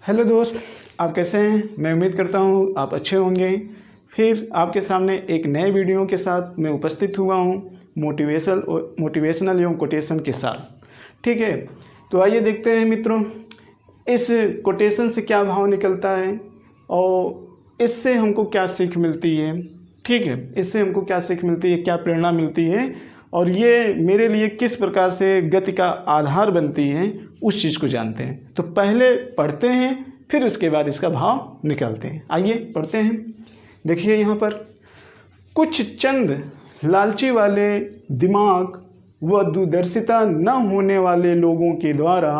Hello दोस्त, आप कैसे हैं? मैं उम्मीद करता हूँ आप अच्छे होंगे। फिर आपके सामने एक नए वीडियो के साथ मैं उपस्थित हुआ हूँ, मोटिवेशनल एवं कोटेशन के साथ। ठीक है, तो आइए देखते हैं मित्रों, इस कोटेशन से क्या भाव निकलता है और इससे हमको क्या सीख मिलती है। ठीक है, इससे हमको क्या सीख मिलती है, क्या प्रेरणा मिलती है और ये मेरे लिए किस प्रकार से गति का आधार बनती है, उस चीज़ को जानते हैं। तो पहले पढ़ते हैं, फिर उसके बाद इसका भाव निकालते हैं। आइए पढ़ते हैं। देखिए यहाँ पर, कुछ चंद लालची वाले दिमाग व दूरदर्शिता न होने वाले लोगों के द्वारा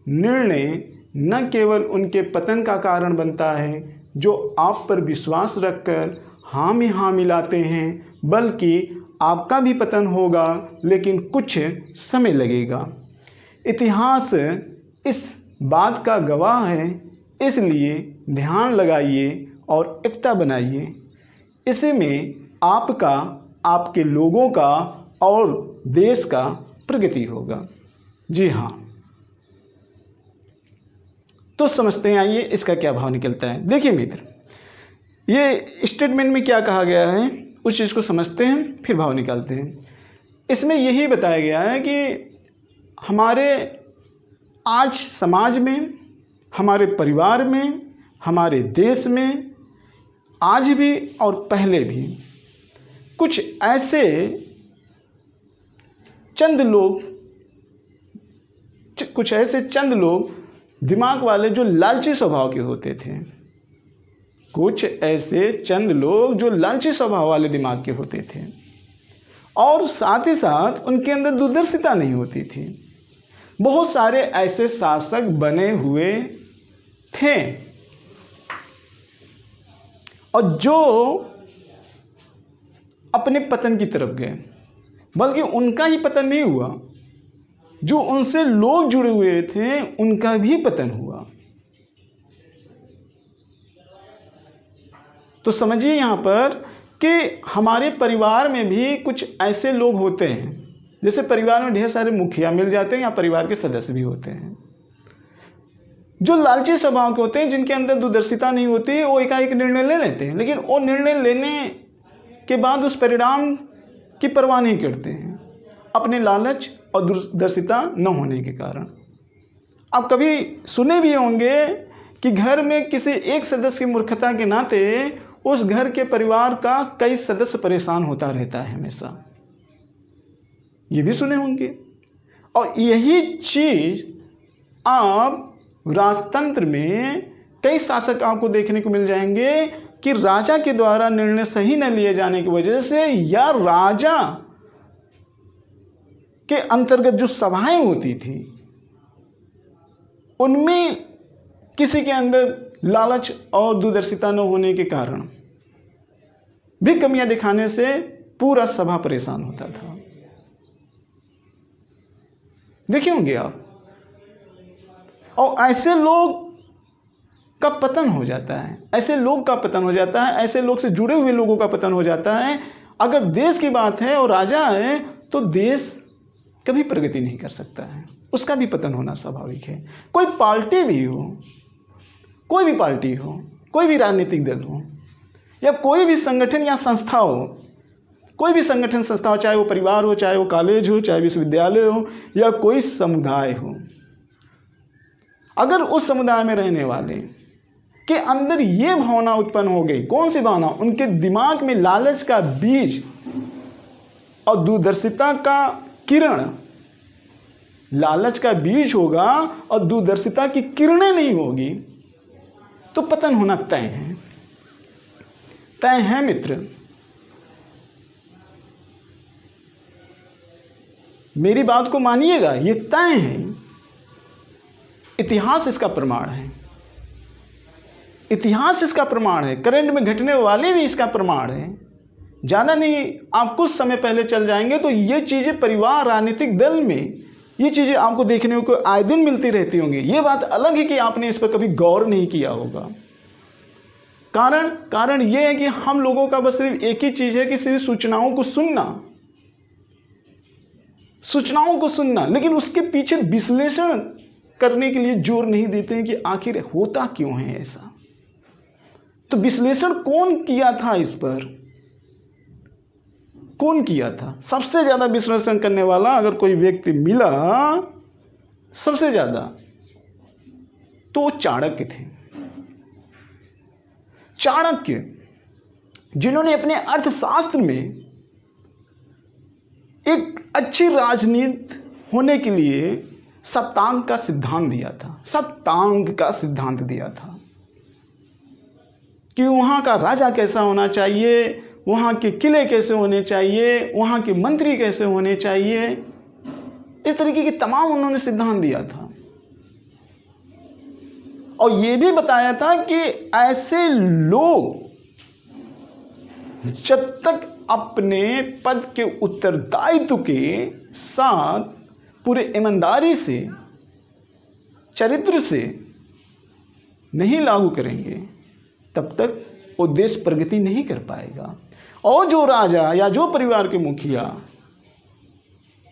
निर्णय न केवल उनके पतन का कारण बनता है जो आप पर विश्वास रखकर हाँ में हाँ मिलाते हैं, बल्कि आपका भी पतन होगा, लेकिन कुछ समय लगेगा। इतिहास इस बात का गवाह है, इसलिए ध्यान लगाइए और एकता बनाइए। इसमें आपका, आपके लोगों का और देश का प्रगति होगा। जी हाँ, तो समझते हैं, आइए इसका क्या भाव निकलता है। देखिए मित्र, ये स्टेटमेंट में क्या कहा गया है उस चीज़ को समझते हैं, फिर भाव निकालते हैं। इसमें यही बताया गया है कि हमारे आज समाज में, हमारे परिवार में, हमारे देश में आज भी और पहले भी कुछ ऐसे चंद लोग दिमाग वाले जो लालची स्वभाव के होते थे। कुछ ऐसे चंद लोग जो लालची स्वभाव वाले दिमाग के होते थे और साथ ही साथ उनके अंदर दूरदर्शिता नहीं होती थी। बहुत सारे ऐसे शासक बने हुए थे और जो अपने पतन की तरफ गए, बल्कि उनका ही पतन नहीं हुआ, जो उनसे लोग जुड़े हुए थे उनका भी पतन हुआ। तो समझिए यहाँ पर कि हमारे परिवार में भी कुछ ऐसे लोग होते हैं, जैसे परिवार में ढेर सारे मुखिया मिल जाते हैं या परिवार के सदस्य भी होते हैं, जो लालची स्वभाव के होते हैं, जिनके अंदर दूरदर्शिता नहीं होती। वो एकाएक निर्णय ले लेते हैं, लेकिन वो निर्णय लेने के बाद उस परिणाम की परवाह नहीं करते हैं, अपने लालच और दूरदर्शिता न होने के कारण। आप कभी सुने भी होंगे कि घर में किसी एक सदस्य की मूर्खता के नाते उस घर के परिवार का कई सदस्य परेशान होता रहता है हमेशा, ये भी सुने होंगे। और यही चीज आप राजतंत्र में कई शासक आपको देखने को मिल जाएंगे कि राजा के द्वारा निर्णय सही न लिए जाने की वजह से, या राजा के अंतर्गत जो सभाएं होती थी उनमें किसी के अंदर लालच और दूरदर्शिता न होने के कारण भी कमियां दिखाने से पूरा सभा परेशान होता था। देखे होंगे आप। और ऐसे लोग का पतन हो जाता है, ऐसे लोग का पतन हो जाता है, ऐसे लोग से जुड़े हुए लोगों का पतन हो जाता है। अगर देश की बात है और राजा है तो देश कभी प्रगति नहीं कर सकता है, उसका भी पतन होना स्वाभाविक है। कोई पार्टी भी हो, कोई भी पार्टी हो, कोई भी राजनीतिक दल हो, या कोई भी संगठन या संस्था हो, कोई भी संगठन संस्था हो, चाहे वो परिवार हो, चाहे वो कॉलेज हो, चाहे विश्वविद्यालय हो, या कोई समुदाय हो, अगर उस समुदाय में रहने वाले के अंदर ये भावना उत्पन्न हो गई, कौन सी भावना? उनके दिमाग में लालच का बीज और दूरदर्शिता का किरण, लालच का बीज होगा और दूरदर्शिता की किरणें नहीं होगी, तो पतन होना तय है, तय है मित्र। मेरी बात को मानिएगा, ये तय है। इतिहास इसका प्रमाण है, इतिहास इसका प्रमाण है, करंट में घटने वाले भी इसका प्रमाण है। ज़्यादा नहीं, आप कुछ समय पहले चल जाएंगे तो ये चीज़ें परिवार, राजनीतिक दल में ये चीज़ें आपको देखने को आए दिन मिलती रहती होंगी। ये बात अलग है कि आपने इस पर कभी गौर नहीं किया होगा। कारण ये है कि हम लोगों का बस सिर्फ एक ही चीज़ है कि सिर्फ सूचनाओं को सुनना, लेकिन उसके पीछे विश्लेषण करने के लिए जोर नहीं देते हैं कि आखिर होता क्यों है ऐसा। तो विश्लेषण कौन किया था इस पर, कौन किया था? सबसे ज़्यादा विश्लेषण करने वाला अगर कोई व्यक्ति मिला सबसे ज़्यादा तो वो चाणक्य थे। चाणक्य जिन्होंने अपने अर्थशास्त्र में एक अच्छी राजनीति होने के लिए सप्तांग का सिद्धांत दिया था, सप्तांग का सिद्धांत दिया था कि वहाँ का राजा कैसा होना चाहिए, वहाँ के किले कैसे होने चाहिए, वहाँ के मंत्री कैसे होने चाहिए, इस तरीके की तमाम उन्होंने सिद्धांत दिया था। और ये भी बताया था कि ऐसे लोग जब तक अपने पद के उत्तरदायित्व के साथ पूरे ईमानदारी से, चरित्र से नहीं लागू करेंगे तब तक वो देश प्रगति नहीं कर पाएगा। और जो राजा या जो परिवार के मुखिया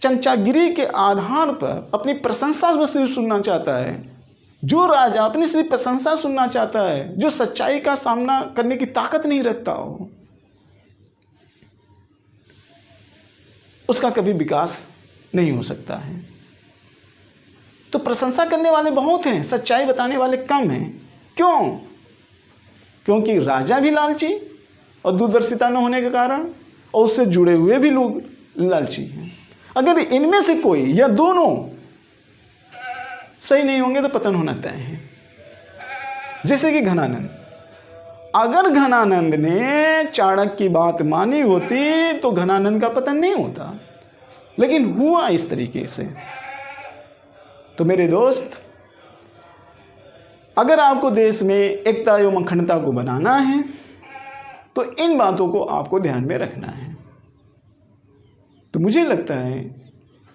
चमचागिरी के आधार पर अपनी प्रशंसा सिर्फ सुनना चाहता है, जो राजा अपनी सिर्फ प्रशंसा सुनना चाहता है, जो सच्चाई का सामना करने की ताकत नहीं रखता हो, उसका कभी विकास नहीं हो सकता है। तो प्रशंसा करने वाले बहुत हैं, सच्चाई बताने वाले कम हैं। क्यों? क्योंकि राजा भी लालची और दूरदर्शिता न होने के कारण, और उससे जुड़े हुए भी लोग लालची हैं। अगर इनमें से कोई या दोनों सही नहीं होंगे तो पतन होना तय है। जैसे कि घनानंद, अगर घनानंद ने चाणक्य की बात मानी होती तो घनानंद का पतन नहीं होता, लेकिन हुआ इस तरीके से। तो मेरे दोस्त, अगर आपको देश में एकता एवं अखंडता को बनाना है तो इन बातों को आपको ध्यान में रखना है। तो मुझे लगता है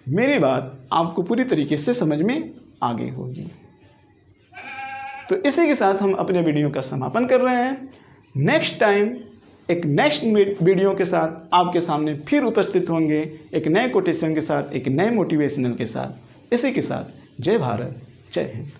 मेरी बात आपको पूरी तरीके से समझ में आ गई होगी। तो इसी के साथ हम अपने वीडियो का समापन कर रहे हैं। नेक्स्ट टाइम एक नेक्स्ट वीडियो के साथ आपके सामने फिर उपस्थित होंगे, एक नए कोटेशन के साथ, एक नए मोटिवेशनल के साथ। इसी के साथ जय भारत, जय हिंद।